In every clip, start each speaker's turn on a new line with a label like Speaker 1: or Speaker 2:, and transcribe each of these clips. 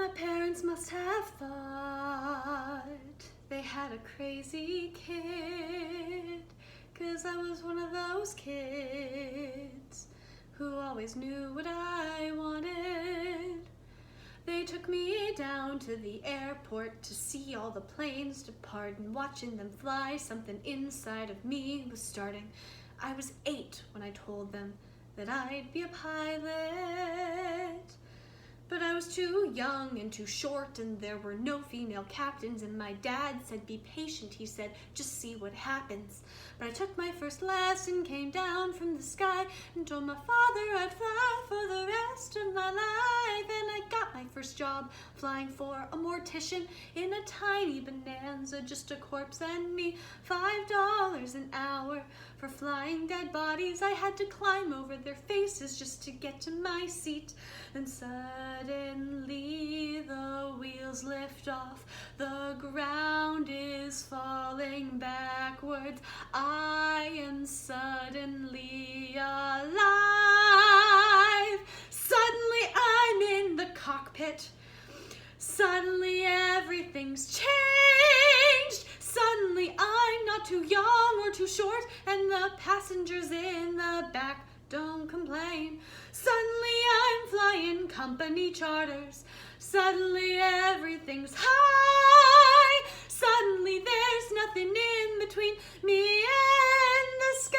Speaker 1: My parents must have thought they had a crazy kid, 'cause I was one of those kids who always knew what I wanted. They took me down to the airport to see all the planes depart, and watching them fly, something inside of me was starting. I was 8 when I told them that I'd be a pilot. But I was too young and too short, and there were no female captains, and my dad said, be patient, he said, just see what happens. But I took my first lesson, came down from the sky, and told my father I'd fly for the rest of my life. And I got my first job flying for a mortician in a tiny Bonanza, just a corpse and me, $5 an hour for flying dead bodies. I had to climb over their faces just to get to my seat. And suddenly the wheels lift off, the ground is falling backwards. I am suddenly alive. Suddenly I'm in the cockpit. Suddenly everything's changed. Suddenly I'm not too young or too short, and the passengers in the back don't complain. Suddenly I'm flying company charters. Suddenly everything's high. Suddenly there's nothing in between me and the sky.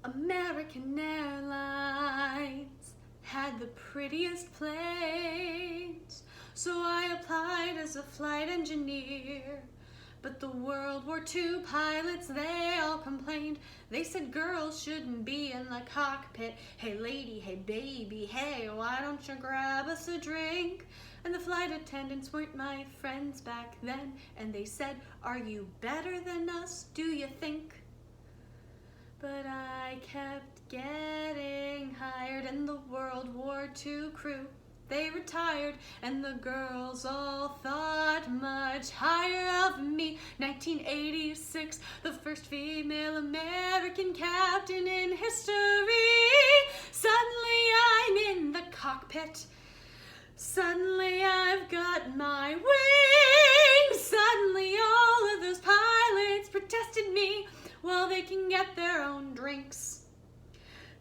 Speaker 1: American Airlines had the prettiest planes, so I applied as a flight engineer. But the World War II pilots, they all complained. They said girls shouldn't be in the cockpit. Hey lady, hey baby, hey, why don't you grab us a drink? And the flight attendants weren't my friends back then, and they said, are you better than us, do you think? But I kept getting hired, and the World War II crew, they retired, and the girls all thought much higher of me. 1986, the first female American captain in history. Suddenly I'm in the cockpit. Suddenly I've got my wings. Suddenly all of those pilots protested me. Well, they can get their own drinks.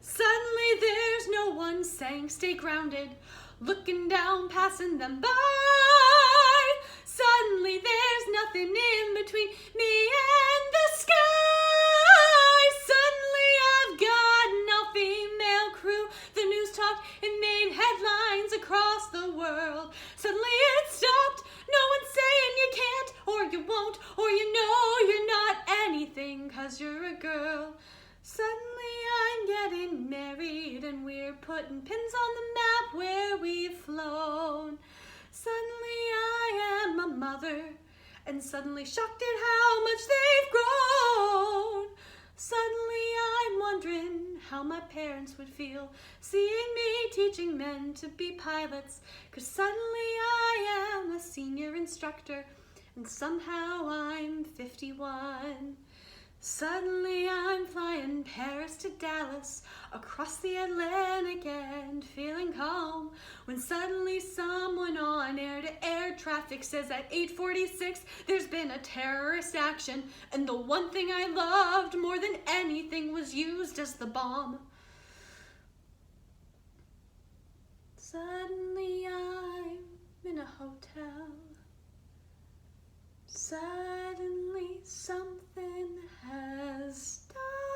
Speaker 1: Suddenly there's no one saying stay grounded, looking down, passing them by. Suddenly there's nothing in between me and the sky. Suddenly I've got an all-female crew. The news talked and made headlines across the world. Suddenly it stopped. No one's saying you can't, or you won't, or you know you're not anything 'cause you're a girl. Suddenly I'm getting married, and we're putting pins on the map where we've flown. Suddenly I am a mother, and suddenly shocked at how much they've grown. Suddenly I'm wondering how my parents would feel seeing me teaching men to be pilots, 'cause suddenly I am a senior instructor, and somehow I'm 51. Suddenly I'm flying Paris to Dallas, across the Atlantic and feeling calm, when suddenly someone on air-to-air traffic says at 8:46 there's been a terrorist action, and the one thing I loved more than anything was used as the bomb. Suddenly I'm in a hotel. Suddenly something has died.